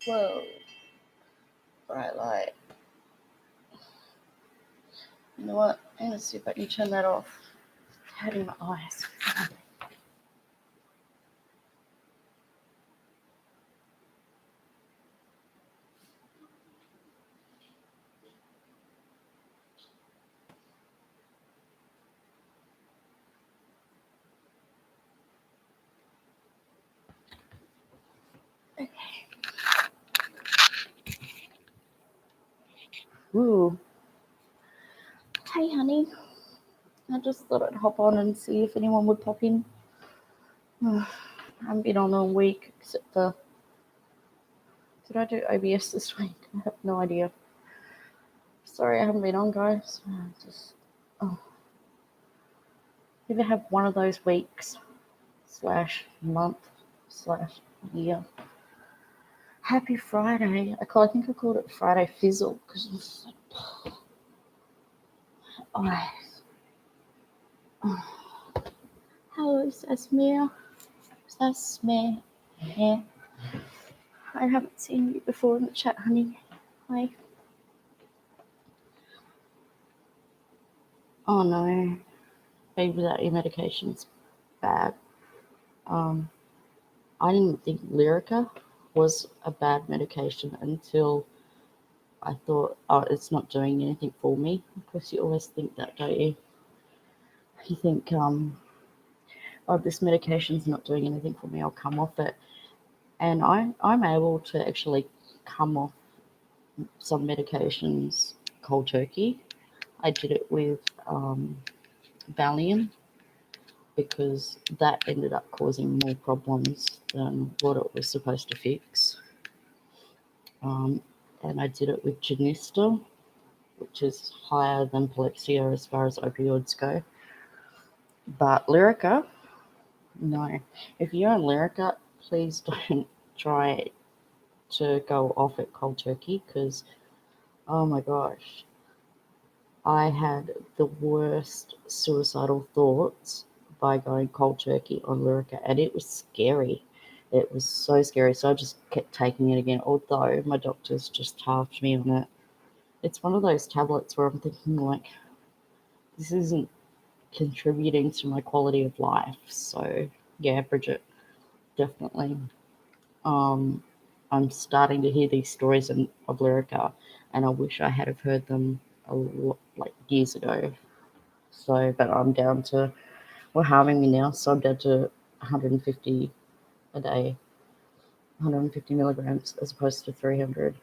Whoa. Bright light. You know what? I'm going to see if I can turn that off. It's hurting my eyes. Okay. Ooh. Hey, honey. I just thought I'd hop on and see if anyone would pop in. I haven't been on all week, except for... Did I do OBS this week? I have no idea. Sorry, I haven't been on, guys. You ever have one of those weeks / month / year? Happy Friday. I think I called it Friday Fizzle because I'm just like, eyes. Hello, Sesame. Sesame. Yeah. I haven't seen you before in the chat, honey. Hi. Oh no. Baby without your medication's bad. I didn't think Lyrica was a bad medication until I thought, oh, it's not doing anything for me. Of course, you always think that, don't you? You think, oh, this medication's not doing anything for me, I'll come off it. And I'm able to actually come off some medications cold turkey. I did it with Valium because that ended up causing more problems than what it was supposed to fix. And I did it with Genista, which is higher than Palexia as far as opioids go. But Lyrica, no. If you're on Lyrica, please don't try to go off it cold turkey because, oh my gosh, I had the worst suicidal thoughts by going cold turkey on Lyrica, and it was scary. It was so scary, so I just kept taking it again, although my doctors just halved me on it. It's one of those tablets where I'm thinking, like, this isn't contributing to my quality of life. So, yeah, Bridget, definitely. I'm starting to hear these stories of Lyrica, and I wish I had have heard them like years ago. So, but I'm down to, we're harming me now, so I'm down to 150 a day, 150 milligrams as opposed to 300.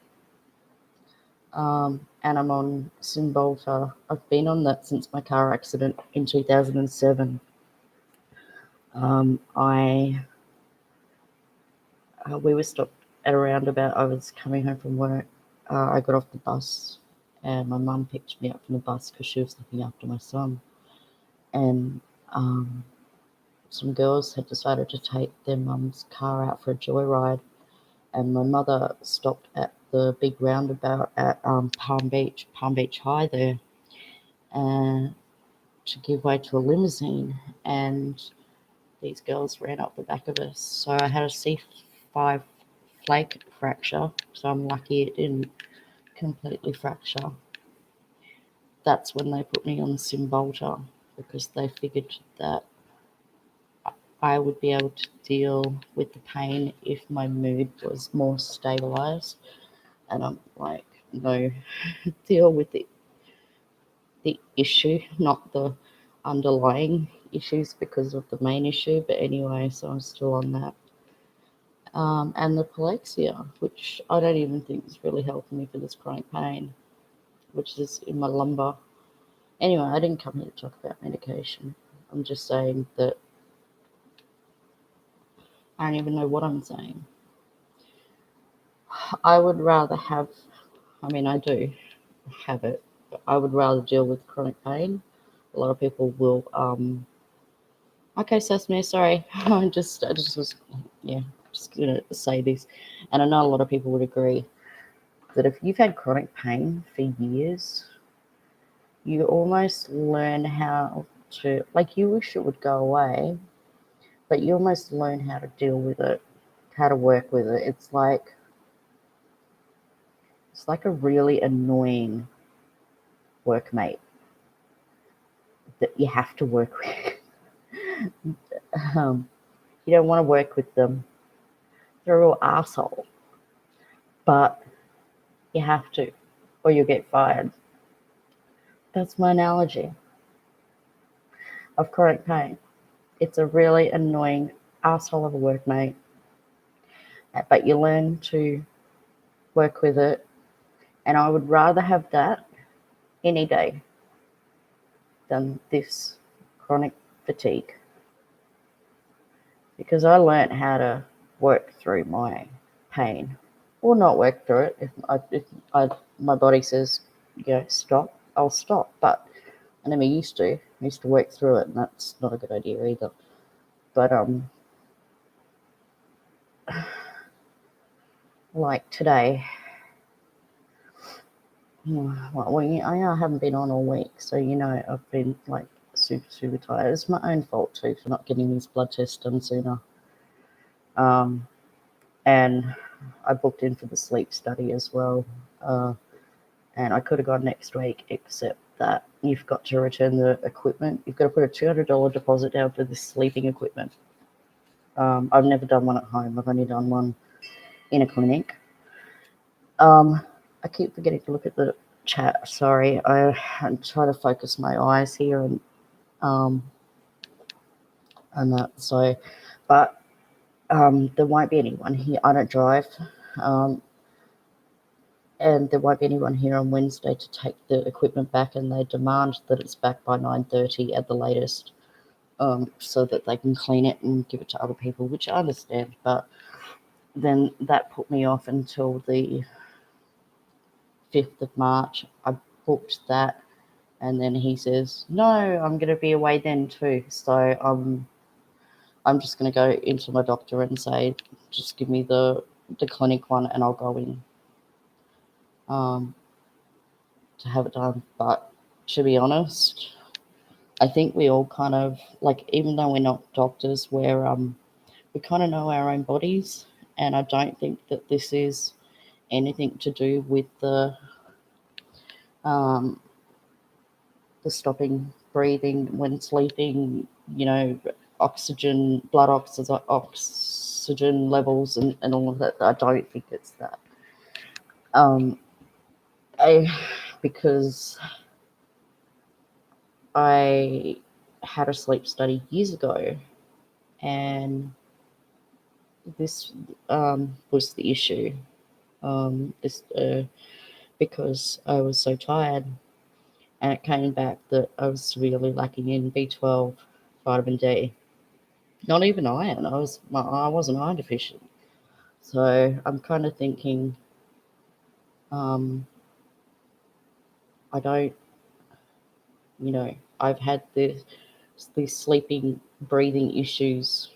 And I'm on Cymbalta. I've been on that since my car accident in 2007. We were stopped at a roundabout. I was coming home from work. I got off the bus, and my mum picked me up from the bus because she was looking after my son. And some girls had decided to take their mum's car out for a joyride, and my mother stopped at the big roundabout at Palm Beach High there, and to give way to a limousine, and these girls ran up the back of us. So I had a C5 flake fracture, so I'm lucky it didn't completely fracture. That's when they put me on Cymbalta because they figured that I would be able to deal with the pain if my mood was more stabilized. And I'm like, no, deal with the issue, not the underlying issues because of the main issue. But anyway, so I'm still on that. And the Palexia, which I don't even think is really helping me for this chronic pain, which is in my lumbar. Anyway, I didn't come here to talk about medication. I'm just saying that I don't even know what I'm saying. I would rather have, I mean, I do have it, but I would rather deal with chronic pain. A lot of people will, okay, Sesame, sorry. I just was, yeah, just going to say this. And I know a lot of people would agree that if you've had chronic pain for years, you almost learn how to, like, you wish it would go away, but you almost learn how to deal with it, how to work with it. It's like It's like a really annoying workmate that you have to work with. You don't want to work with them. They're a real arsehole. But you have to, or you'll get fired. That's my analogy of chronic pain. It's a really annoying asshole of a workmate, but you learn to work with it. And I would rather have that any day than this chronic fatigue, because I learned how to work through my pain, or not work through it. If my body says, stop, I'll stop. But I never used to. I used to work through it, and that's not a good idea either. But like today, I haven't been on all week, so I've been like super tired. It's my own fault too for not getting these blood tests done sooner. And I booked in for the sleep study as well. And I could have gone next week, except that you've got to return the equipment. You've got to put a $200 deposit down for the sleeping equipment. I've never done one at home. I've only done one in a clinic. I keep forgetting to look at the chat. Sorry, I'm trying to focus my eyes here and that. So, but there won't be anyone here. I don't drive, and there won't be anyone here on Wednesday to take the equipment back. And they demand that it's back by 9:30 at the latest, so that they can clean it and give it to other people, which I understand. But then that put me off until the 5th of March. I booked that, and then he says, no, I'm going to be away then too. So I'm just going to go into my doctor and say, just give me the clinic one and I'll go in to have it done. But to be honest, I think we all kind of, like, even though we're not doctors, we kind of know our own bodies. And I don't think that this is anything to do with the stopping breathing when sleeping, blood oxygen levels and all of that. I don't think it's that. Because I had a sleep study years ago, and this was the issue. Because I was so tired, and it came back that I was severely lacking in B12, vitamin D. Not even iron. I wasn't iron deficient. So I'm kind of thinking, I don't, I've had these sleeping, breathing issues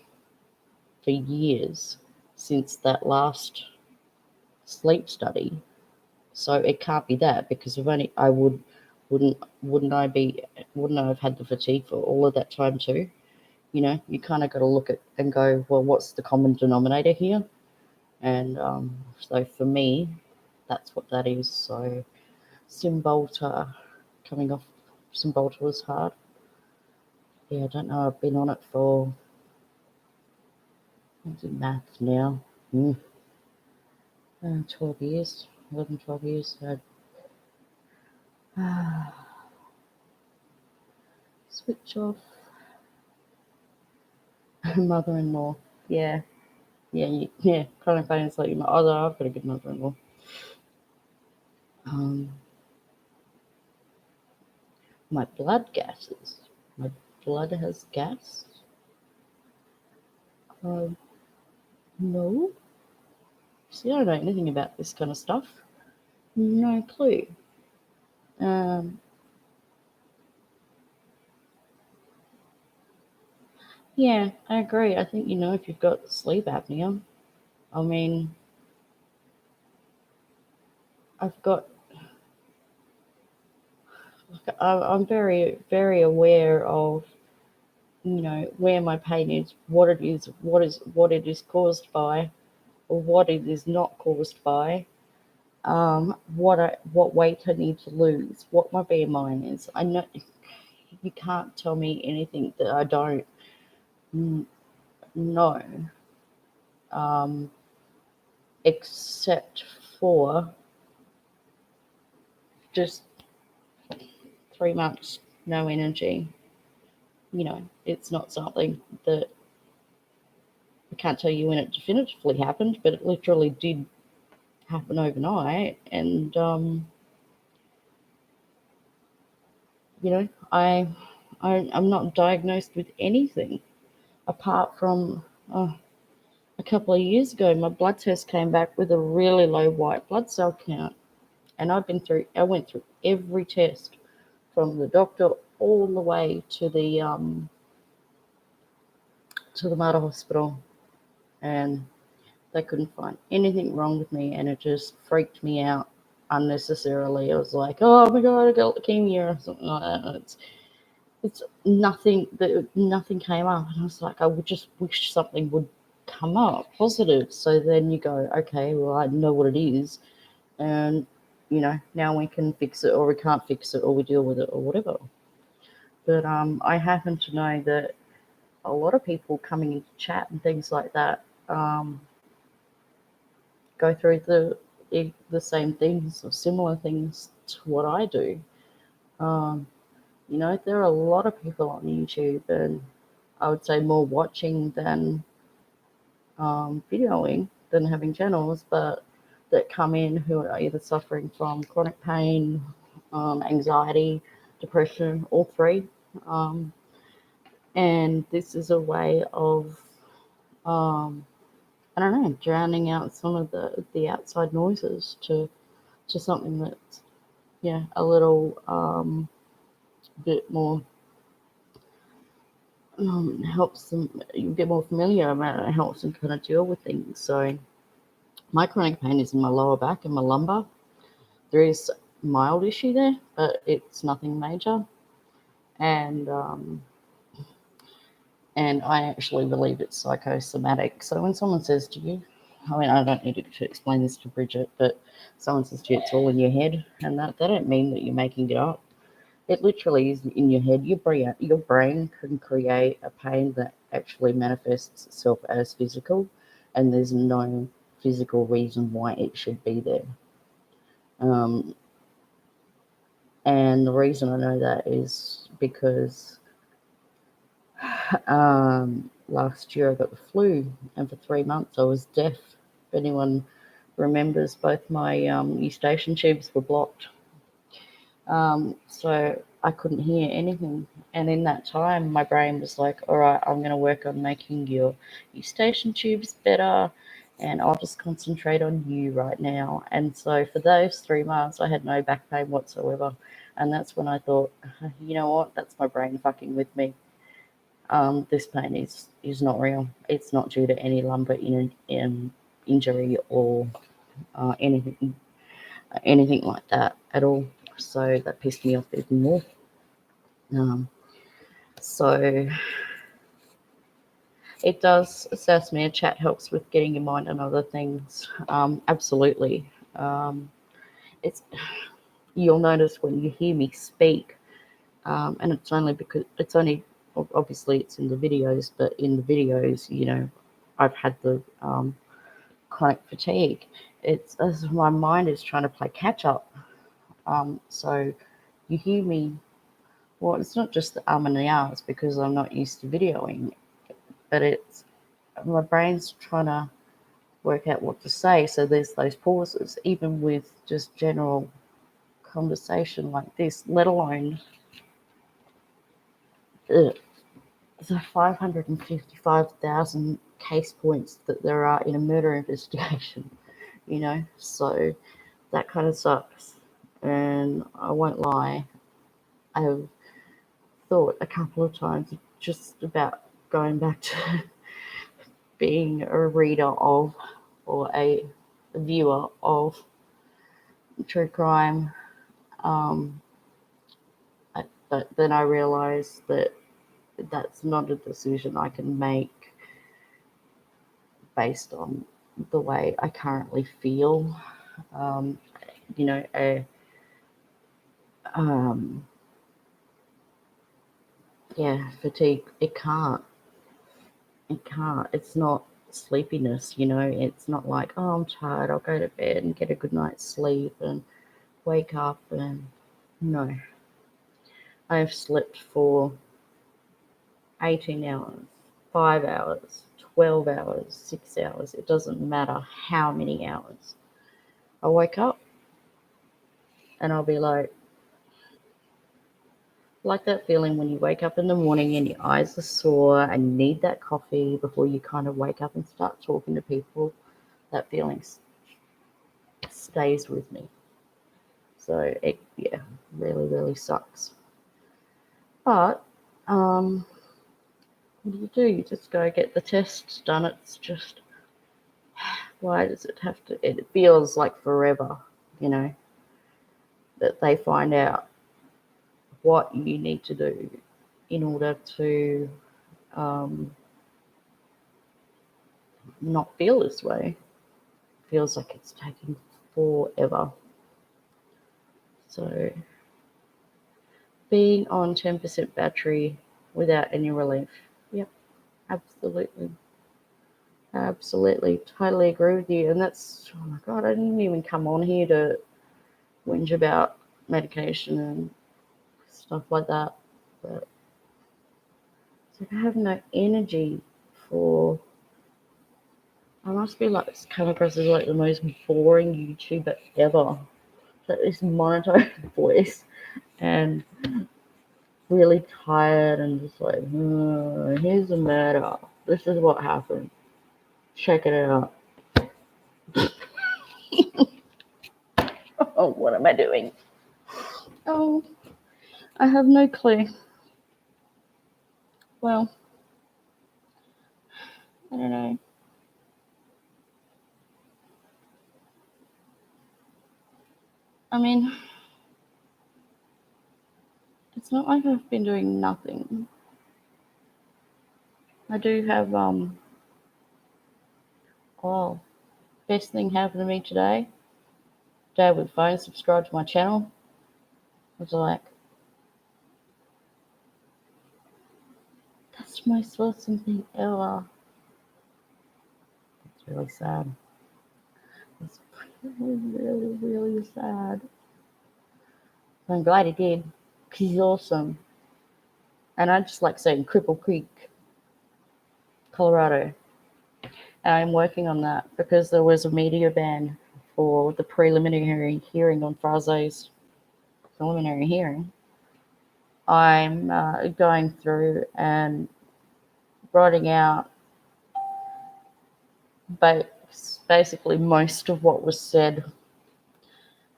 for years since that last sleep study. So it can't be that, because wouldn't I have had the fatigue for all of that time too? You kind of got to look at and go, well, what's the common denominator here? And so for me, that's what that is. So coming off Cymbalta was hard. Yeah, I don't know. I've been on it for, what's it, math now? 12 years, 11, 12 years. Switch off. Mother-in-law. Yeah. Chronic pain is like, although I've got a good mother-in-law. My blood gases. My blood has gas. No. See, I don't know anything about this kind of stuff. No clue. Yeah, I agree. I think, if you've got sleep apnea, I mean, I'm very, very aware of, where my pain is, what it is caused by, or what it is not caused by. what weight I need to lose, what my BMI is. I know you can't tell me anything that I don't know, um, except for just 3 months, no energy. It's not something that I can't tell you when it definitively happened, but it literally did happen overnight. And I'm not diagnosed with anything apart from a couple of years ago. My blood test came back with a really low white blood cell count, and I went through every test from the doctor all the way to the Mater Hospital, and they couldn't find anything wrong with me, and it just freaked me out unnecessarily. I was like, oh my god, I got leukemia or something like that. It's nothing that nothing came up, and I was like, I would just wish something would come up positive. So then you go, okay, well, I know what it is, and now we can fix it, or we can't fix it, or we deal with it, or whatever. But I happen to know that a lot of people coming into chat and things like that go through the same things or similar things to what I do. Um, there are a lot of people on YouTube, and I would say more watching than videoing than having channels, but that come in who are either suffering from chronic pain, anxiety, depression, all three. Um, and this is a way of, I don't know, drowning out some of the outside noises to something that's, a little bit more, helps them get more familiar about it, helps them kind of deal with things. So my chronic pain is in my lower back and my lumbar. There is mild issue there, but it's nothing major. And I actually believe it's psychosomatic. So when someone says to you, I mean, I don't need to explain this to Bridget, but someone says to you, it's all in your head, and that they don't mean that you're making it up. It literally is in your head. Your brain can create a pain that actually manifests itself as physical, and there's no physical reason why it should be there. Um, and the reason I know that is because last year I got the flu, and for 3 months I was deaf. If anyone remembers, both my eustachian tubes were blocked. So I couldn't hear anything. And in that time, my brain was like, all right, I'm going to work on making your eustachian tubes better, and I'll just concentrate on you right now. And so for those 3 months, I had no back pain whatsoever. And that's when I thought, you know what, that's my brain fucking with me. This pain is not real. It's not due to any lumbar injury or anything like that at all. So that pissed me off even more. So it does assess me. A chat helps with getting your mind on other things. Absolutely. It's You'll notice when you hear me speak, and it's only obviously it's in the videos, but in the videos, I've had the chronic fatigue. It's as my mind is trying to play catch up. So you hear me. Well, it's not just the and the ahs because I'm not used to videoing, but it's my brain's trying to work out what to say. So there's those pauses, even with just general conversation like this, let alone the 555,000 case points that there are in a murder investigation, So that kind of sucks. And I won't lie, I have thought a couple of times just about going back to being a reader of or a viewer of true crime. But then I realised that that's not a decision I can make based on the way I currently feel. um, fatigue. It can't. It's not sleepiness, It's not like, oh, I'm tired, I'll go to bed and get a good night's sleep and wake up and no. I have slept for 18 hours, 5 hours, 12 hours, 6 hours. It doesn't matter how many hours. I wake up and I'll be like that feeling when you wake up in the morning and your eyes are sore and you need that coffee before you kind of wake up and start talking to people. That feeling stays with me. So it, really, really sucks. But what do? You just go get the tests done. It's just, why does it have to? It feels like forever, that they find out what you need to do in order to not feel this way. It feels like it's taking forever. So being on 10% battery without any relief. Yep, absolutely. Absolutely. Totally agree with you. And that's, oh my God, I didn't even come on here to whinge about medication and stuff like that. But it's like I have no energy for. I must be like come across as like the most boring YouTuber ever. Like this monotone voice and really tired and just like, here's the murder. This is what happened. Check it out. Oh, what am I doing? Oh, I have no clue. Well, I don't know. I mean, it's not like I've been doing nothing. I do have, best thing happened to me today. Dad with phone subscribed to my channel. I was like, that's the most awesome thing ever. It's really sad. It's really, really, really sad. I'm glad he did, because he's awesome. And I just like saying Cripple Creek, Colorado. And I'm working on that because there was a media ban for the preliminary hearing on Frazee's preliminary hearing. I'm going through and writing out basically most of what was said,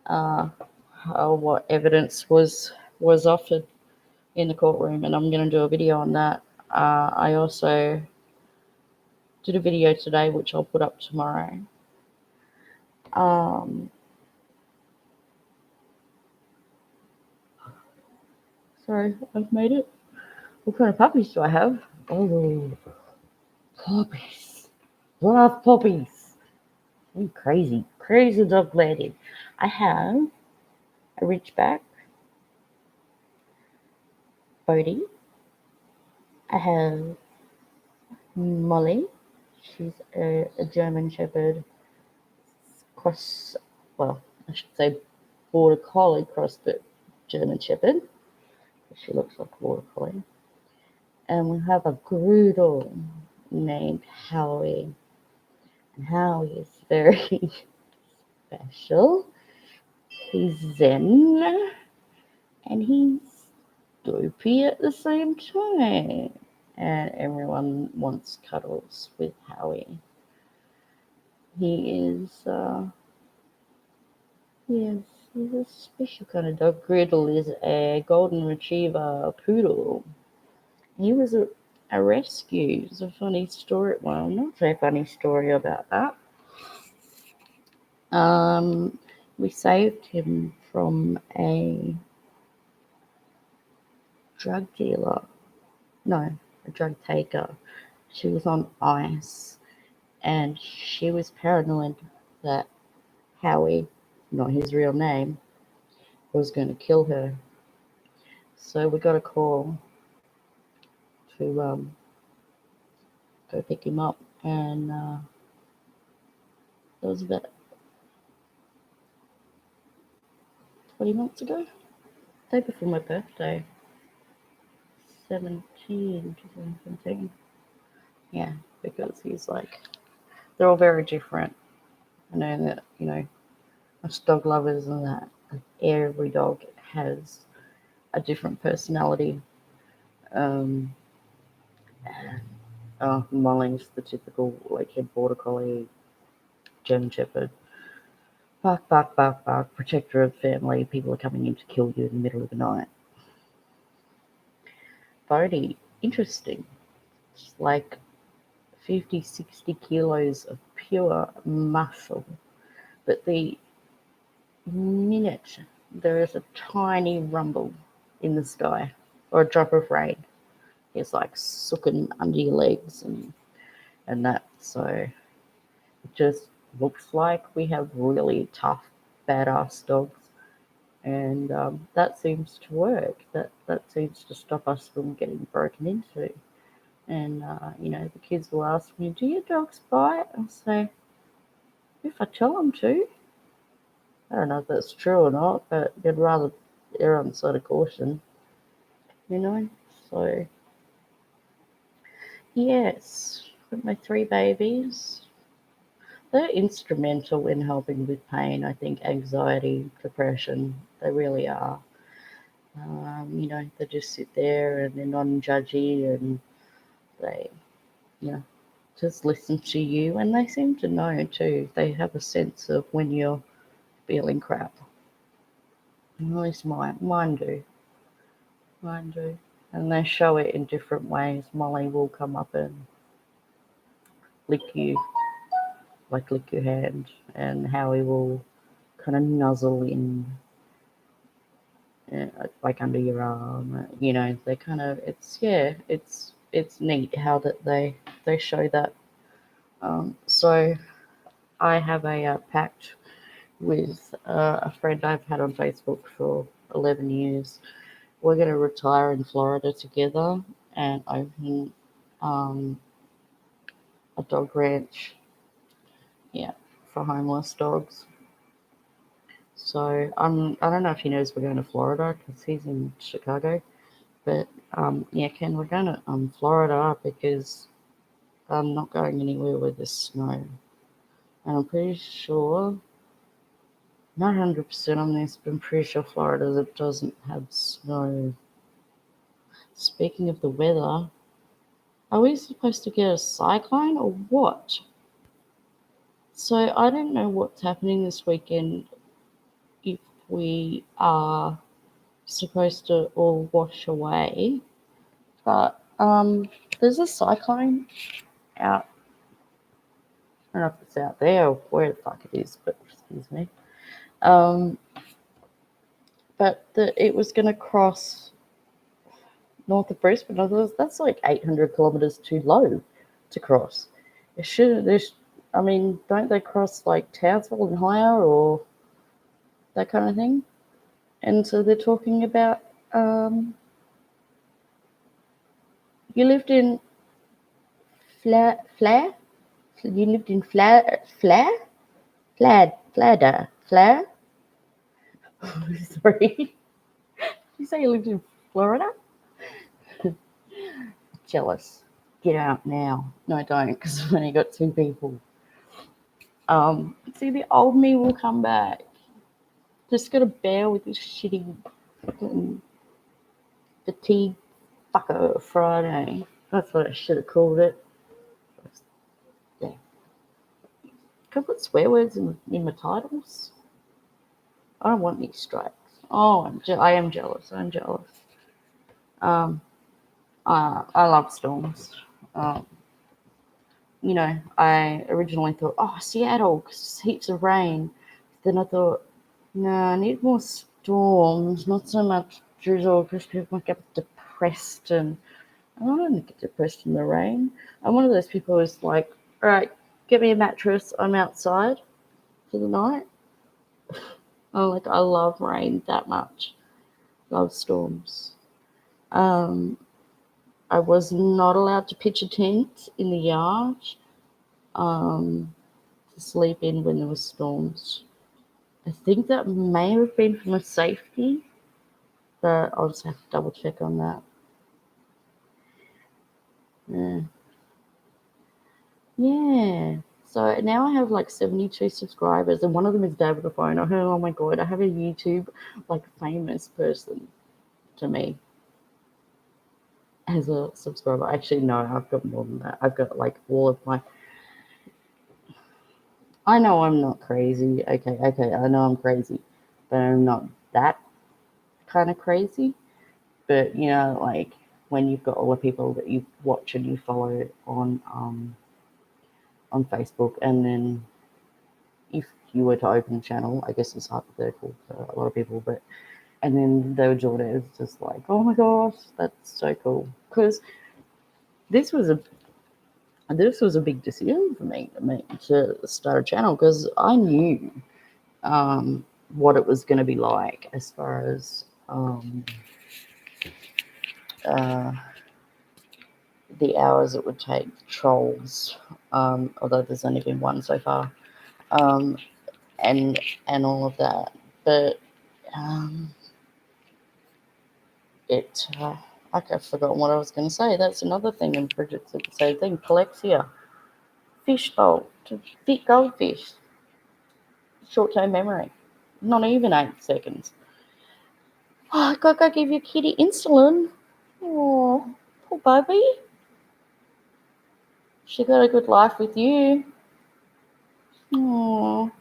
what evidence was offered in the courtroom, and I'm going to do a video on that. I also did a video today, which I'll put up tomorrow. Sorry, I've made it. What kind of puppies do I have? Oh, puppies. Love puppies. I'm crazy. Crazy dog lady. I have a Ridgeback, Bodie. I have Molly. She's a German Shepherd cross, well, I should say Border Collie crossed the German Shepherd. She looks like a Border Collie. And we have a Groodle named Howie. And Howie is very special. He's zen and he's dopey at the same time. And everyone wants cuddles with Howie. He is, yes, he's a special kind of dog. Griddle is a golden retriever poodle. He was a rescue. It's a funny story. Well, not so funny story about that. We saved him from a drug dealer. No, a drug taker. She was on ice and she was paranoid that Howie not his real name, was going to kill her. So we got a call to go pick him up, and that was about 20 months ago, day before my birthday, 2017. Yeah, because he's like, they're all very different. I know that, us dog lovers and that, like, every dog has a different personality. Um, Molly's the typical, like, a border collie, German Shepherd. Bark, bark, bark, bark, protector of family. People are coming in to kill you in the middle of the night. Bodhi, interesting. It's like 50, 60 kilos of pure muscle. But the minute there is a tiny rumble in the sky or a drop of rain, it's like sucking under your legs and that. So it just looks like we have really tough, badass dogs. And that seems to work. That seems to stop us from getting broken into. And, the kids will ask me, do your dogs bite? I'll say, if I tell them to. I don't know if that's true or not, but I'd rather err on the side of caution, you know? So, yes, with my 3 babies, they're instrumental in helping with pain, I think, anxiety, depression. They really are. They just sit there and they're non-judgy, and they, you know, just listen to you. And they seem to know too. They have a sense of when you're feeling crap. At least mine do. Mine do. And they show it in different ways. Molly will come up and lick you, like lick your hand, and Howie will kind of nuzzle in, like under your arm. They kind of, it's neat how that they show that. So I have a pact with a friend I've had on Facebook for 11 years. We're going to retire in Florida together and open a dog ranch, yeah, for homeless dogs. So I don't know if he knows we're going to Florida because he's in Chicago. But yeah, Ken, we're going to Florida because I'm not going anywhere where there's snow. And I'm pretty sure, not 100% on this, but I'm pretty sure Florida doesn't have snow. Speaking of the weather, are we supposed to get a cyclone or what? So I don't know what's happening this weekend, if we are supposed to all wash away. But there's a cyclone out. I don't know if it's out there or where the fuck it is, but excuse me. But it was going to cross north of Brisbane. That's like 800 kilometres too low to cross. It should. Don't they cross like Townsville and higher or that kind of thing? And so they're talking about you lived in Flair? You lived in Flair? Flada? Flair? Sorry. Did you say you lived in Florida? Jealous. Get out now. No, I don't, because I've only got 2 people. See, the old me will come back. Just gotta bear with this shitty fatigue fucker Friday. That's what I should have called it. Yeah. Can I put swear words in my titles? I don't want any strikes. Oh, I am jealous. I'm jealous. I love storms. I originally thought, oh, Seattle, 'cause heaps of rain. Then I thought, no, I need more storms, not so much drizzle, because people might get depressed. And I don't want to get depressed in the rain. I'm one of those people who's like, all right, get me a mattress. I'm outside for the night. I love rain that much. Love storms. Um, I was not allowed to pitch a tent in the yard um, to sleep in when there were storms. I think that may have been for my safety, but I'll just have to double check on that. Yeah. Yeah. So now I have like 72 subscribers, and one of them is David the Phone. Oh my god, I have a YouTube like famous person to me as a subscriber. Actually, no, I've got more than that. I've got like all of my. I know I'm not crazy. Okay, I know I'm crazy, but I'm not that kind of crazy. But like when you've got all the people that you watch and you follow on Facebook, and then if you were to open a channel, I guess it's hypothetical for a lot of people, but and then they would join it, it's just like, oh my gosh, that's so cool. Because this was a big decision for me to start a channel, because I knew what it was going to be like as far as uh, the hours it would take trolls, although there's only been one so far, um, and all of that. But I've forgotten what I was going to say. That's another thing, and Bridget said the same thing. Calexia, fish bowl, fit goldfish, short-term memory, not even 8 seconds. Oh, I gotta give your kitty insulin. Oh, poor baby. She got a good life with you. Oh,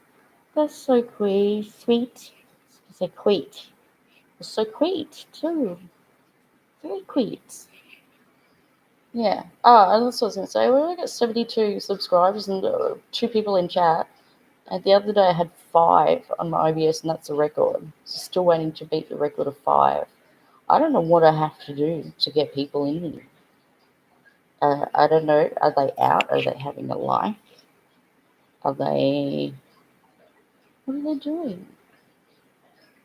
that's so sweet. I say sweet. It's so sweet too. Very sweet. Yeah. Oh, and that's what I was going to say. We only got 72 subscribers and 2 people in chat. And the other day I had 5 on my OBS, and that's a record. Still waiting to beat the record of 5. I don't know what I have to do to get people in here. I don't know. Are they out? Are they having a life? Are they... What are they doing?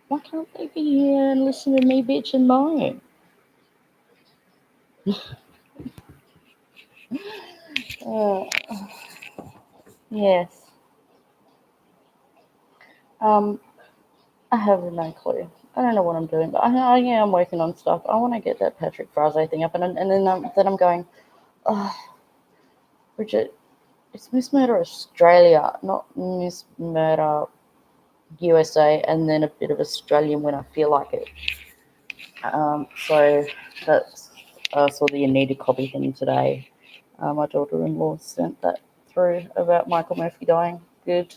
Why can't they be here and listen to me bitch and moan? uh, yes. I have no clue. I don't know what I'm doing, but I'm working on stuff. I want to get that Patrick Frazee thing up, and then I'm going, oh, Bridget, it's Miss Murder Australia, not Miss Murder USA, and then a bit of Australian when I feel like it. So that's I saw the Anita copy thing today. My daughter-in-law sent that through about Michael Murphy dying. Good.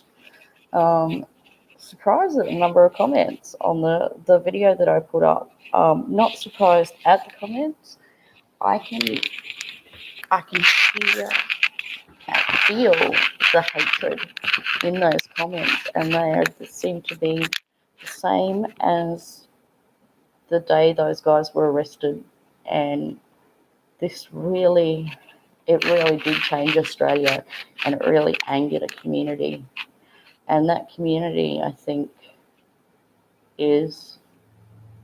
Surprised at the number of comments on the video that I put up. Not surprised at the comments. I can hear and feel the hatred in those comments, and they seem to be the same as the day those guys were arrested. And it really did change Australia, and it really angered a community. And that community, I think, is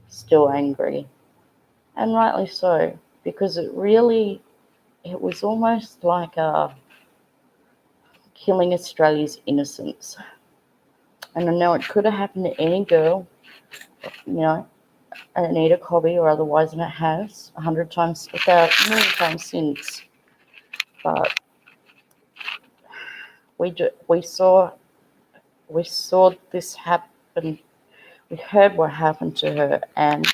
still angry, and rightly so, because it was almost like killing Australia's innocence. And I know it could have happened to any girl, Anita Cobby or otherwise, and it has 100 times, 1,000,000 times since. But we saw this happen. We heard what happened to her, and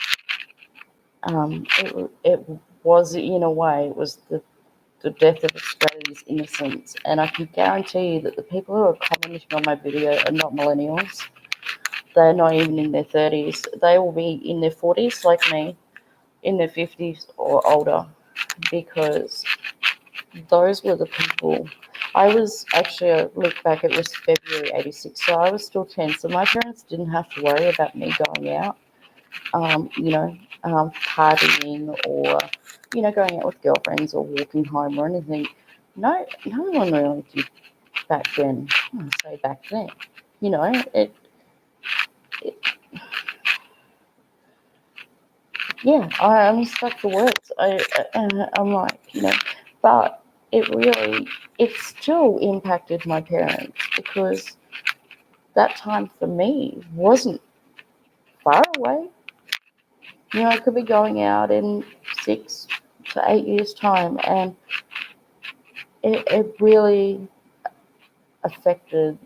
it was, in a way, it was the death of Australia's innocence. And I can guarantee you that the people who are commenting on my video are not millennials. They're not even in their 30s. They will be in their 40s, like me, in their 50s or older, because those were the people. I look back, it was February 86, so I was still 10, so my parents didn't have to worry about me going out, partying, or, going out with girlfriends or walking home or anything. No one really did back then. I say back then. It yeah, I'm stuck for words. I'm like, but it still impacted my parents because that time for me wasn't far away. I could be going out in 6 to 8 years' time, and it really affected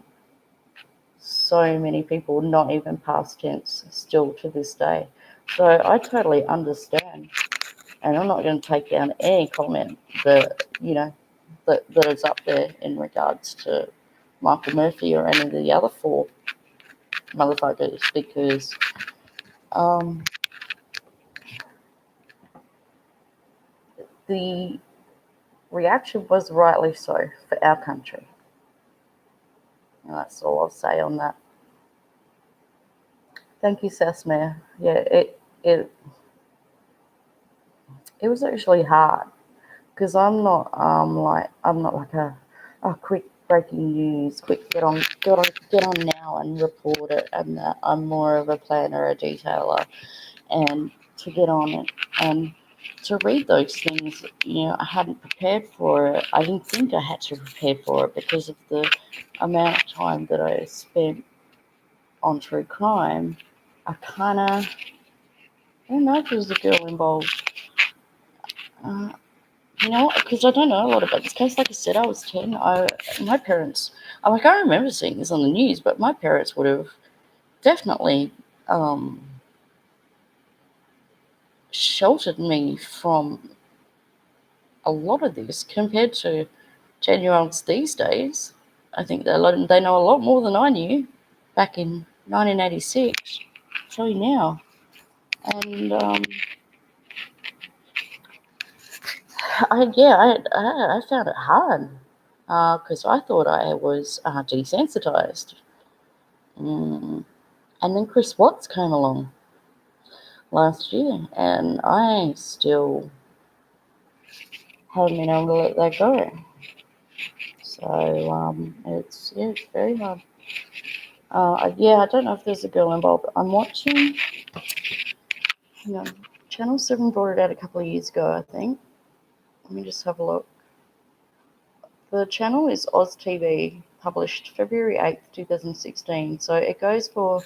so many people, not even past tense, still to this day. So I totally understand, and I'm not going to take down any comment that is up there in regards to Michael Murphy or any of the other four motherfuckers, because the reaction was rightly so for our country. And that's all I'll say on that. Thank you, Sasmare. Yeah, it was actually hard because I'm not like a quick breaking news, quick get on now and report it, and that I'm more of a planner, a detailer, and to get on it and to read those things, I hadn't prepared for it. I didn't think I had to prepare for it because of the amount of time that I spent on true crime. I I don't know if there was a girl involved. Uh, because I don't know a lot about this case. Like I said, I was 10. My parents, I remember seeing this on the news, but my parents would have definitely sheltered me from a lot of this compared to 10-year-olds these days. I think they know a lot more than I knew back in 1986. I'll tell you now. And I found it hard because I thought I was desensitized. And then Chris Watts came along last year, and I still haven't been able to let that go. So it's very hard. I don't know if there's a girl involved. I'm watching. Hang on, Channel 7 brought it out a couple of years ago, I think. Let me just have a look. The channel is Oz TV, published February 8th, 2016. So it goes for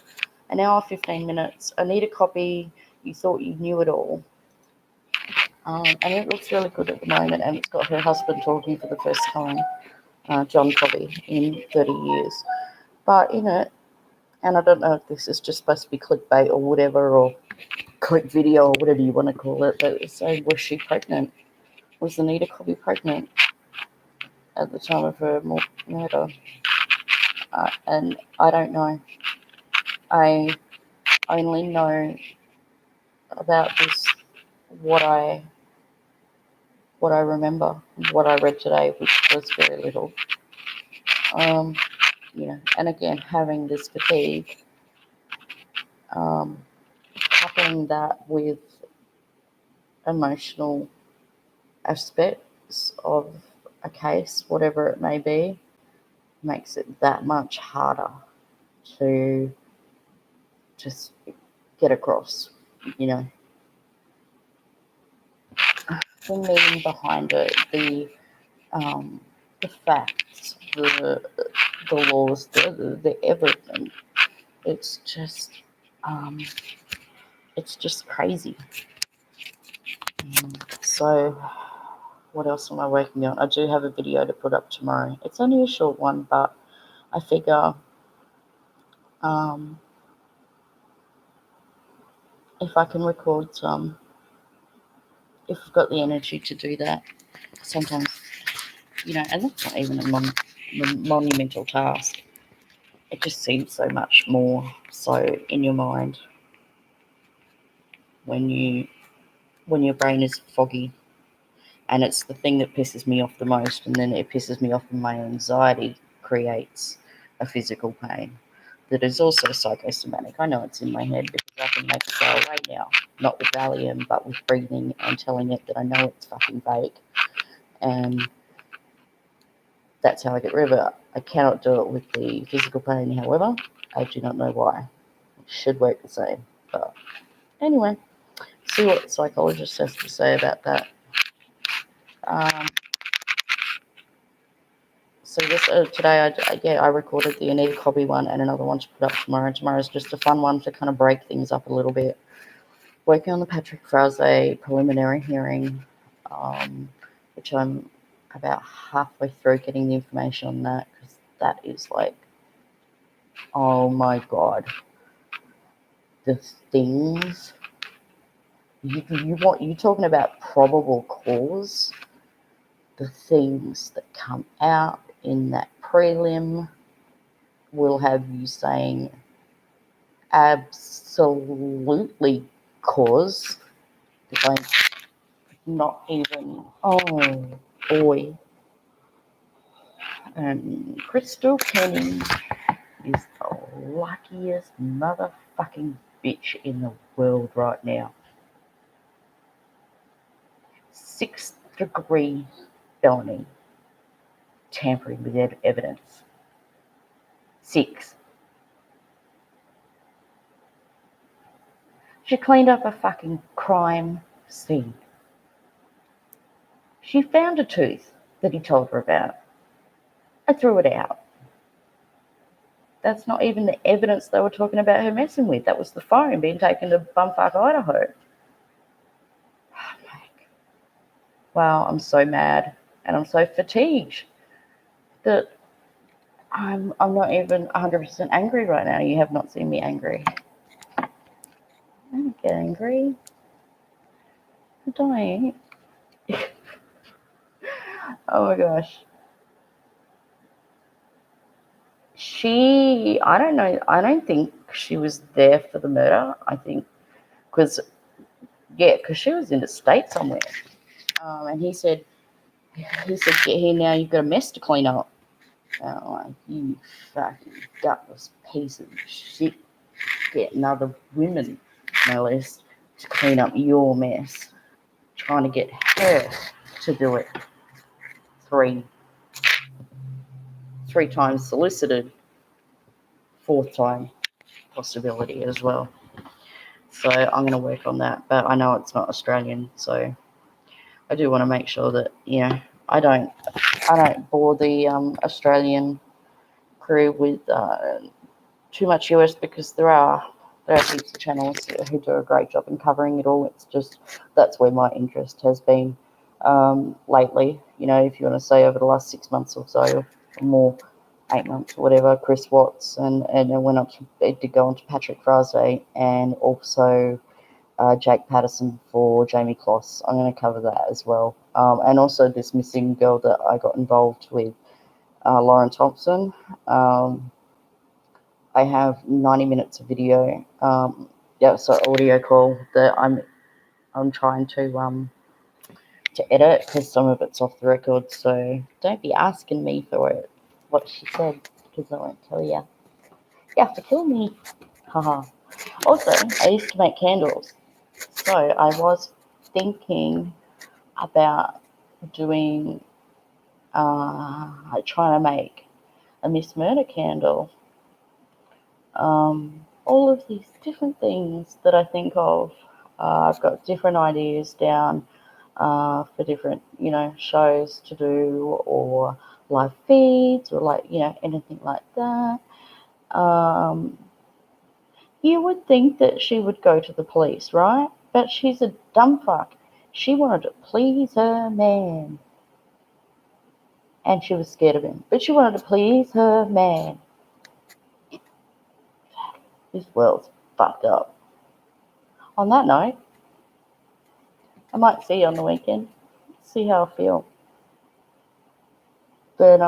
an hour, 15 minutes. I need a copy. You thought you knew it all. And it looks really good at the moment, and it's got her husband talking for the first time, John Cobby, in 30 years. But in it, and I don't know if this is just supposed to be clickbait or whatever, or click video or whatever you want to call it, but it's saying, was she pregnant? Was Anita Cobby pregnant at the time of her murder? And I don't know. I only know about this what I remember, what I read today, which was very little. And again, having this fatigue, coupling that with emotional aspects of a case, whatever it may be, makes it that much harder to just get across, the meaning behind it, the facts, the laws, the everything. It's just crazy. So, what else am I working on? I do have a video to put up tomorrow. It's only a short one, but I figure if I can record some, if I've got the energy to do that, sometimes, and that's not even a monumental task. It just seems so much more so in your mind when your brain is foggy. And it's the thing that pisses me off the most, and then it pisses me off when my anxiety creates a physical pain that is also psychosomatic. I know it's in my head because I can make it go away now, not with Valium, but with breathing and telling it that I know it's fucking fake. And that's how I get rid of it. I cannot do it with the physical pain, however. I do not know why. should work the same. But anyway, see what the psychologist has to say about that. So this today, I recorded the Anita Cobby one and another one to put up tomorrow. Tomorrow's just a fun one to kind of break things up a little bit. Working on the Patrick Frazee preliminary hearing, which I'm about halfway through getting the information on that, because that is like, oh my God, the things you talking about probable cause. The things that come out in that prelim will have you saying absolutely cause. Like, not even, oh boy. And Crystal Kenny is the luckiest motherfucking bitch in the world right now. 6th degree felony. Tampering with evidence. 6. She cleaned up a fucking crime scene. She found a tooth that he told her about. I threw it out. That's not even the evidence they were talking about her messing with. That was the phone being taken to bumfuck Idaho. Wow, I'm so mad and I'm so fatigued that I'm not even 100% angry right now. You have not seen me angry. I don't get angry. I don't. Oh my gosh. I don't know, I don't think she was there for the murder. I think, because she was in the state somewhere. And he said, get here now, you've got a mess to clean up. And I'm like, you fucking gutless piece of shit. Getting other women, no less, to clean up your mess. Trying to get her to do it. Three times solicited. 4th time possibility as well. So I'm going to work on that, but I know it's not Australian, so I do want to make sure that, I don't bore the Australian crew with too much US, because there are heaps of channels who do a great job in covering it all. It's just, that's where my interest has been lately. If you want to say over the last 6 months or so, or more, 8 months or whatever, Chris Watts, and it went up to, it did go on to Patrick Frazee, and also Jake Patterson for Jamie Kloss. I'm going to cover that as well. And also this missing girl that I got involved with, Lauren Thompson. I have 90 minutes of video, audio call that I'm trying to edit, because some of it's off the record, so don't be asking me for it, what she said, because I won't tell you. You have to kill me. Haha. Also, I used to make candles, so I was thinking about doing, trying to make a Miss Murder candle. All of these different things that I think of. I've got different ideas down for different, shows to do, or live feeds, or anything like that. You would think that she would go to the police, right? But she's a dumb fuck. She wanted to please her man. And she was scared of him. But she wanted to please her man. This world's fucked up. On that note, I might see you on the weekend. See how I feel. But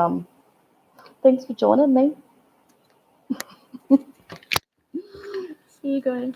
thanks for joining me. See you guys.